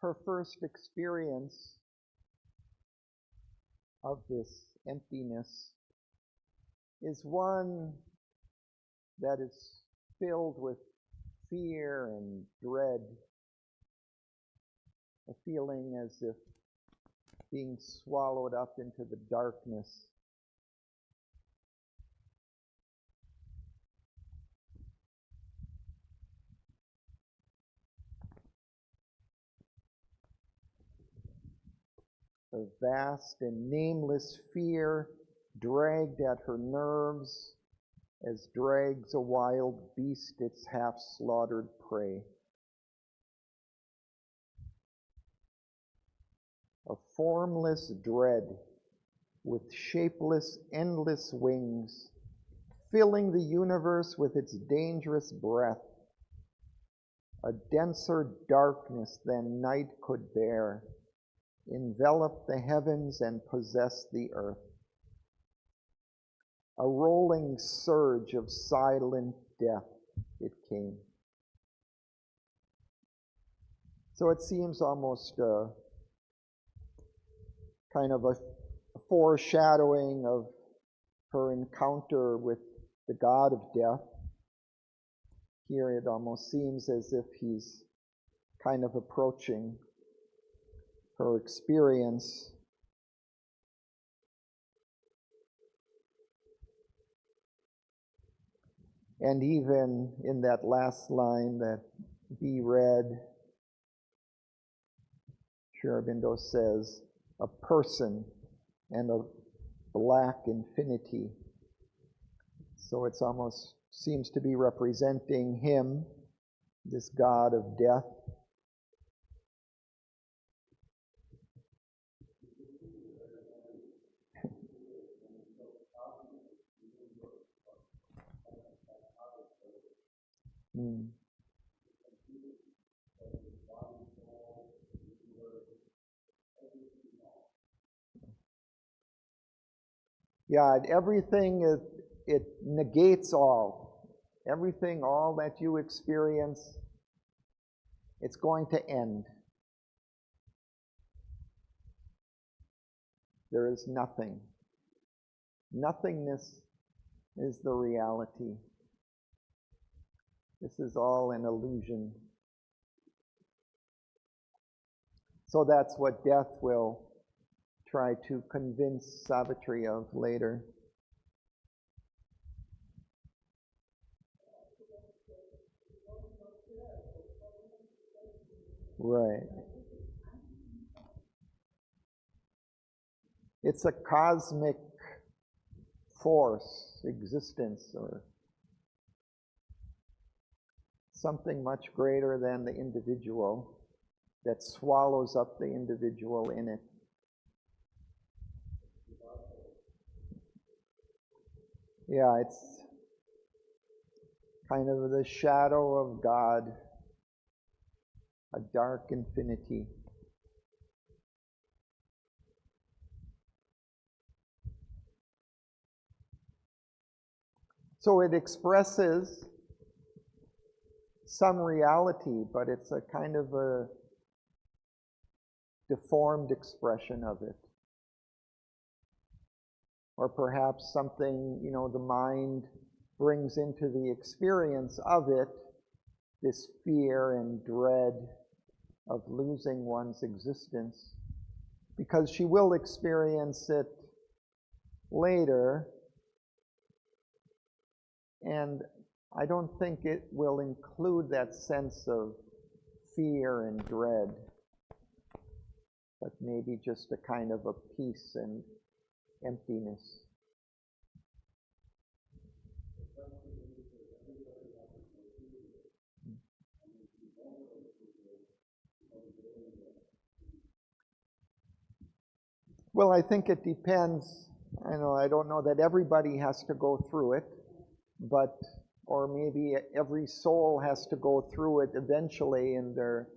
her first experience of this emptiness is one that is filled with fear and dread, a feeling as if being swallowed up into the darkness. A vast and nameless fear dragged at her nerves as drags a wild beast its half-slaughtered prey. A formless dread with shapeless, endless wings, filling the universe with its dangerous breath, a denser darkness than night could bear, enveloped the heavens and possessed the earth. A rolling surge of silent death it came. So it seems almost kind of a foreshadowing of her encounter with the god of death. Here it almost seems as if he's kind of approaching her experience. And even in that last line that be read, Sri Aurobindo says, a person and a black infinity. So it's almost seems to be representing him, this god of death. Yeah, everything it negates all. Everything, all that you experience, it's going to end. There is nothing. Nothingness is the reality. This is all an illusion. So that's what death will try to convince Savitri of later. Right. It's a cosmic force, existence, or something much greater than the individual that swallows up the individual in it. Yeah, it's kind of the shadow of God, a dark infinity. So it expresses some reality, but it's a kind of a deformed expression of it. Or perhaps something, the mind brings into the experience of it, this fear and dread of losing one's existence, because she will experience it later, and I don't think it will include that sense of fear and dread, but maybe just a kind of a peace and emptiness. Well, I think it depends. I don't know that everybody has to go through it, or maybe every soul has to go through it eventually in their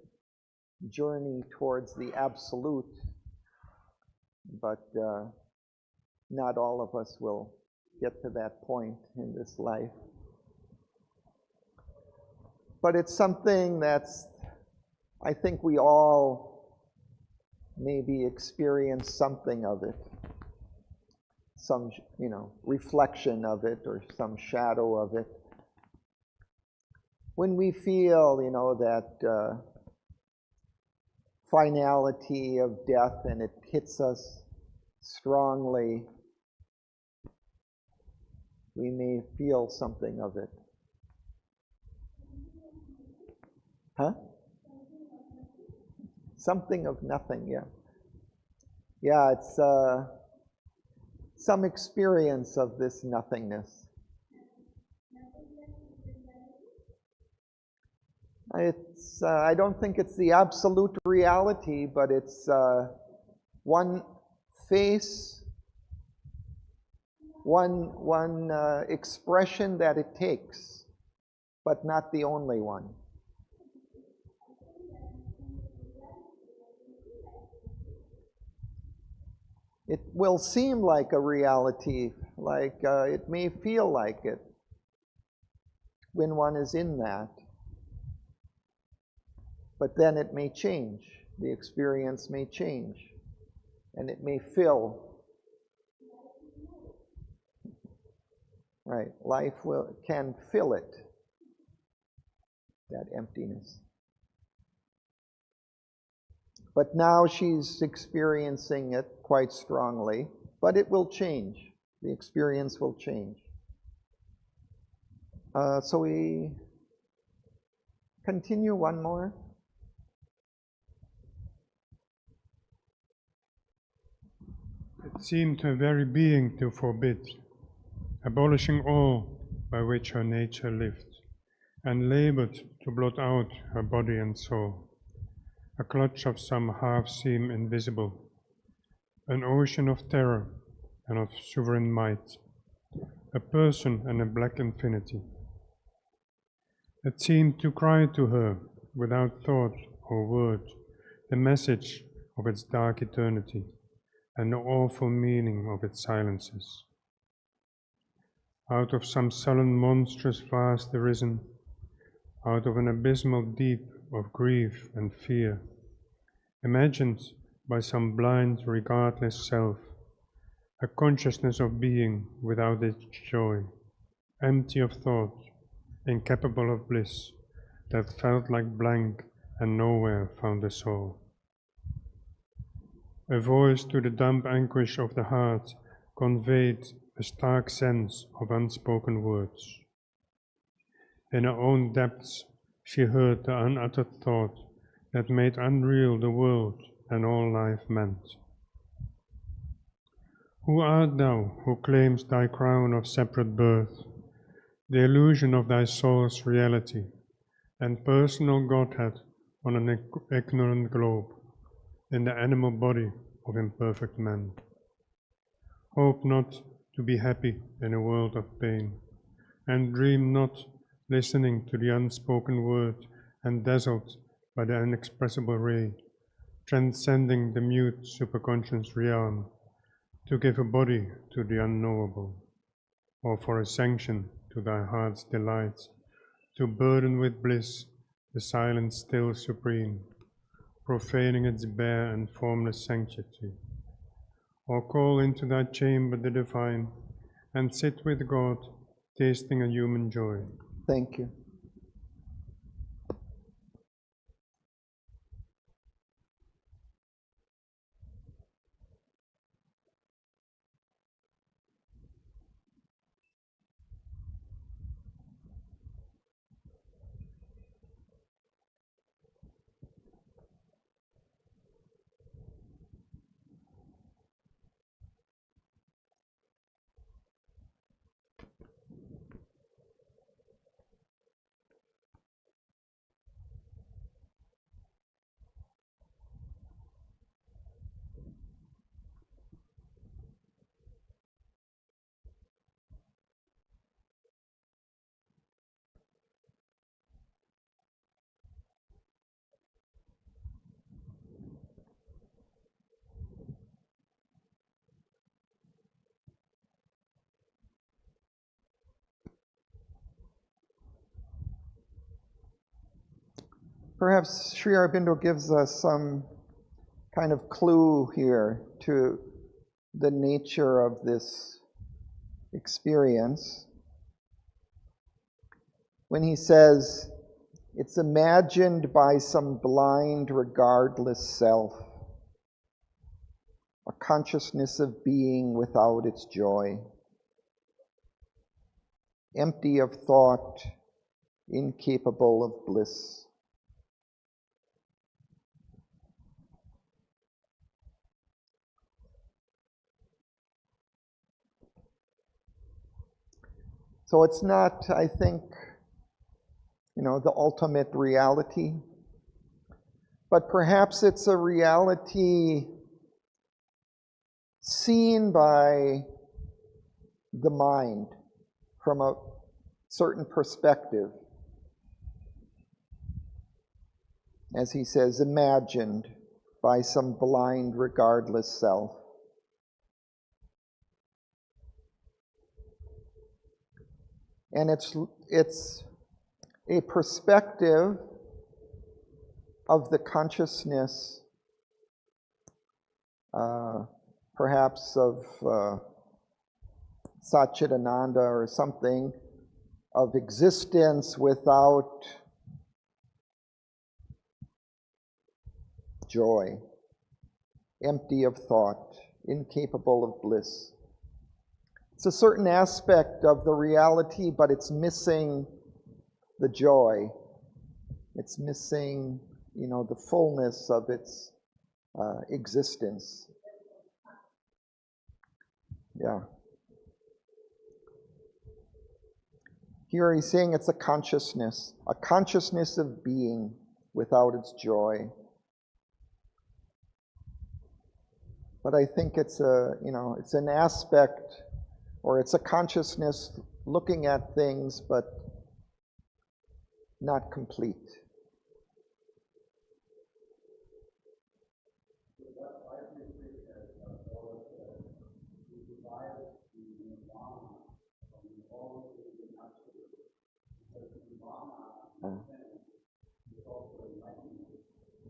journey towards the absolute, but not all of us will get to that point in this life. But it's something I think we all maybe experience something of it, some, reflection of it or some shadow of it. When we feel, that finality of death and it hits us strongly, we may feel something of it. Huh? Something of nothing, yeah. Yeah, it's some experience of this nothingness. I don't think it's the absolute reality, but it's one face one expression that it takes, but not the only one. It will seem like a reality, like it may feel like it when one is in that. But then it may change. The experience may change. And it may fill. Right. Life can fill it, that emptiness. But now she's experiencing it quite strongly, but it will change. The experience will change. So we continue one more. It seemed her very being to forbid, abolishing all by which her nature lived, and labored to blot out her body and soul. A clutch of some half seem invisible, an ocean of terror and of sovereign might, a person and a black infinity. It seemed to cry to her, without thought or word, the message of its dark eternity and the awful meaning of its silences. Out of some sullen monstrous vast arisen, out of an abysmal deep of grief and fear, imagined by some blind, regardless self, a consciousness of being without its joy, empty of thought, incapable of bliss, that felt like blank and nowhere found a soul. A voice to the dumb anguish of the heart conveyed a stark sense of unspoken words. In her own depths she heard the unuttered thought that made unreal the world and all life meant. Who art thou who claims thy crown of separate birth, the illusion of thy soul's reality, and personal Godhead on an ignorant globe, in the animal body of imperfect man? Hope not to be happy in a world of pain, and dream not listening to the unspoken word and dazzled by the inexpressible ray, transcending the mute superconscious realm, to give a body to the unknowable, or for a sanction to thy heart's delight, to burden with bliss the silence still supreme, profaning its bare and formless sanctity, or call into thy chamber the divine, and sit with God, tasting a human joy. Thank you. Perhaps Sri Aurobindo gives us some kind of clue here to the nature of this experience when he says, it's imagined by some blind, regardless self, a consciousness of being without its joy, empty of thought, incapable of bliss. So it's not, I think, the ultimate reality, but perhaps it's a reality seen by the mind from a certain perspective. As he says, imagined by some blind, regardless self. And it's a perspective of the consciousness, perhaps of Satchidananda or something, of existence without joy, empty of thought, incapable of bliss. It's a certain aspect of the reality, but it's missing the joy. It's missing, the fullness of its existence. Yeah. Here he's saying it's a consciousness of being without its joy. But I think it's it's an aspect, or it's a consciousness looking at things, but not complete.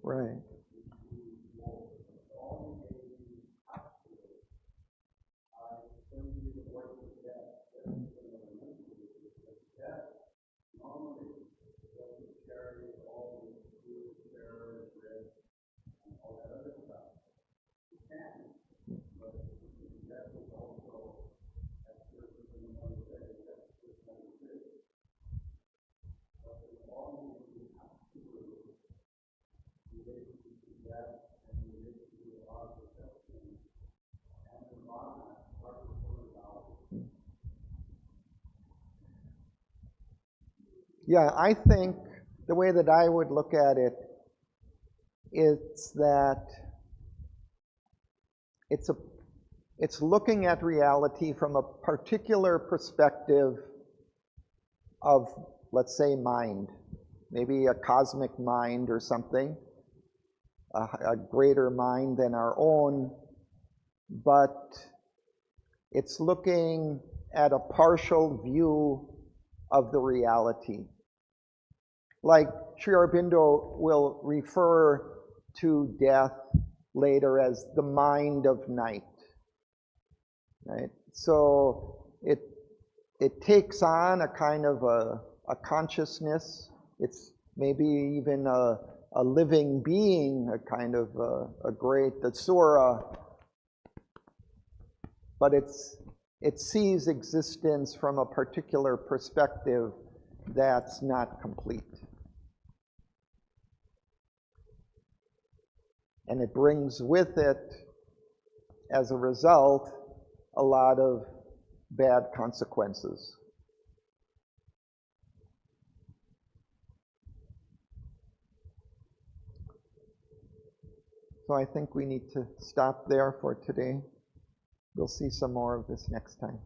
Right. Yeah, I think the way that I would look at it is that it's looking at reality from a particular perspective of, let's say, mind, maybe a cosmic mind or something, a greater mind than our own, but it's looking at a partial view of the reality. Like Sri Aurobindo will refer to death later as the mind of night, right? So it takes on a kind of a consciousness. It's maybe even a living being, a kind of a great asura, but it sees existence from a particular perspective that's not complete. And it brings with it, as a result, a lot of bad consequences. So I think we need to stop there for today. We'll see some more of this next time.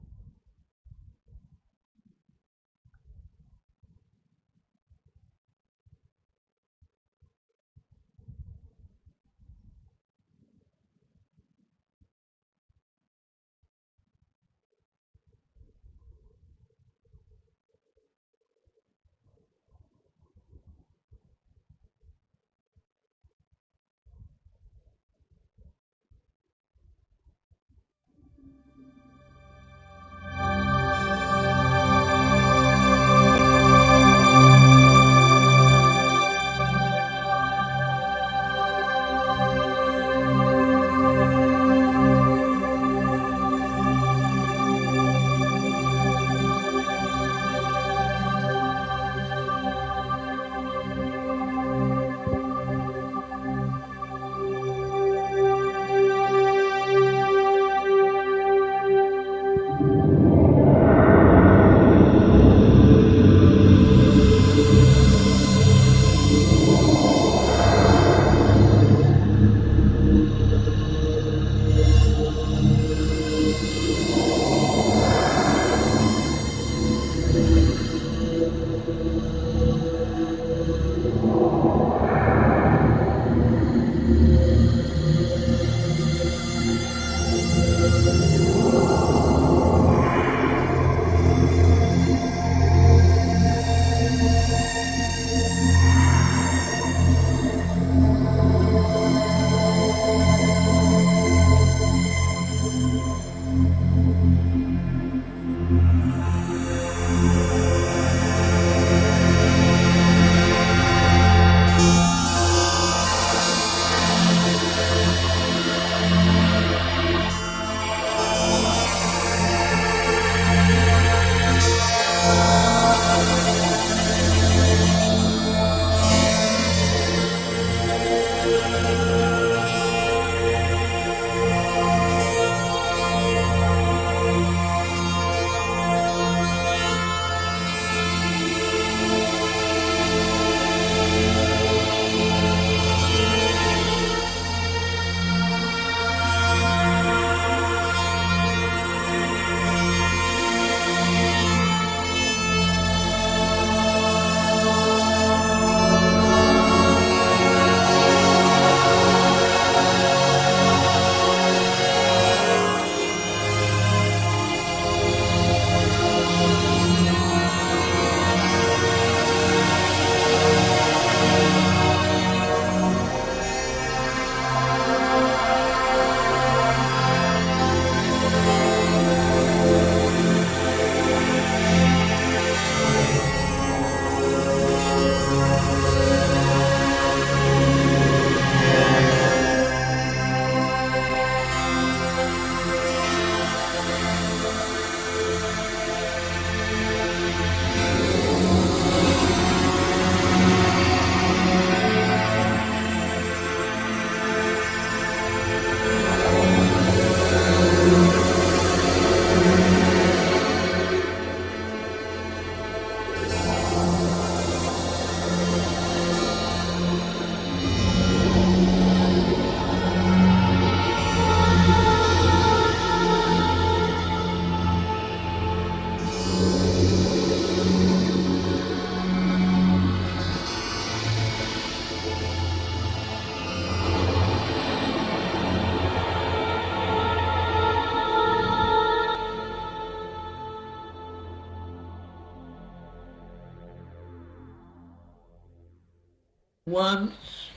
Once,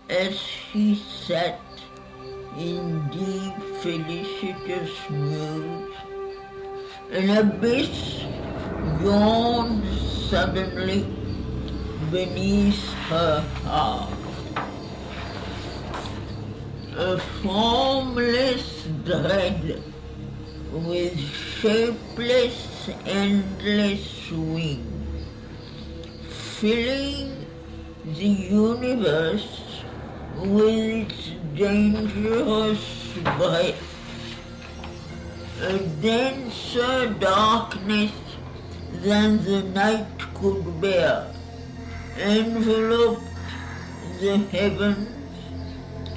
as he sat in deep felicitous muse, an abyss yawned suddenly beneath her heart. A formless dread with shapeless, endless wing, filling the universe with its dangerous breath. A denser darkness than the night could bear enveloped the heavens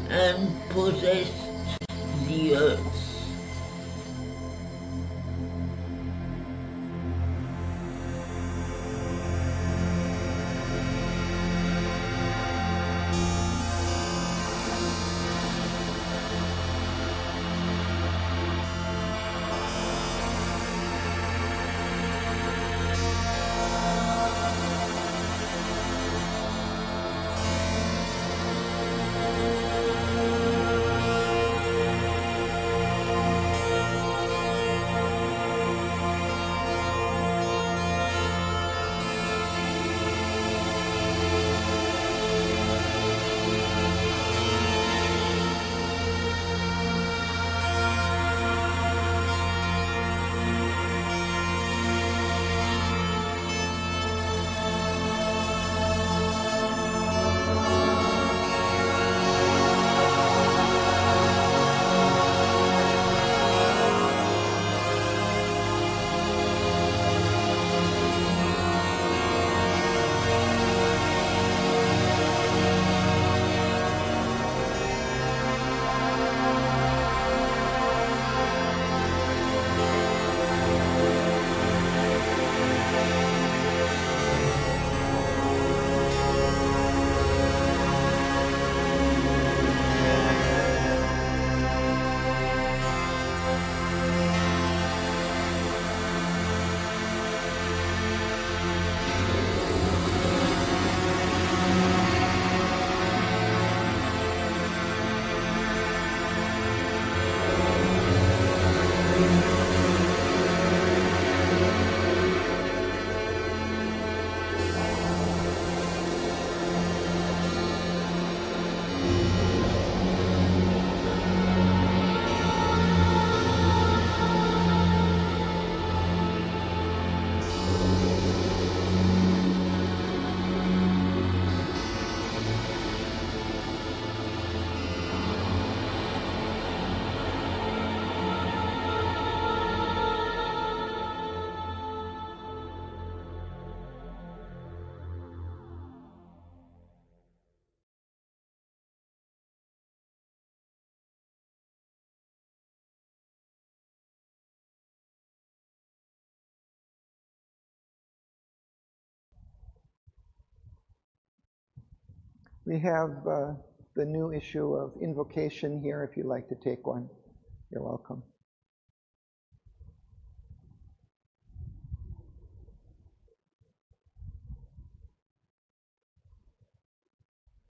and possessed the earth. We have the new issue of Invocation here if you'd like to take one. You're welcome.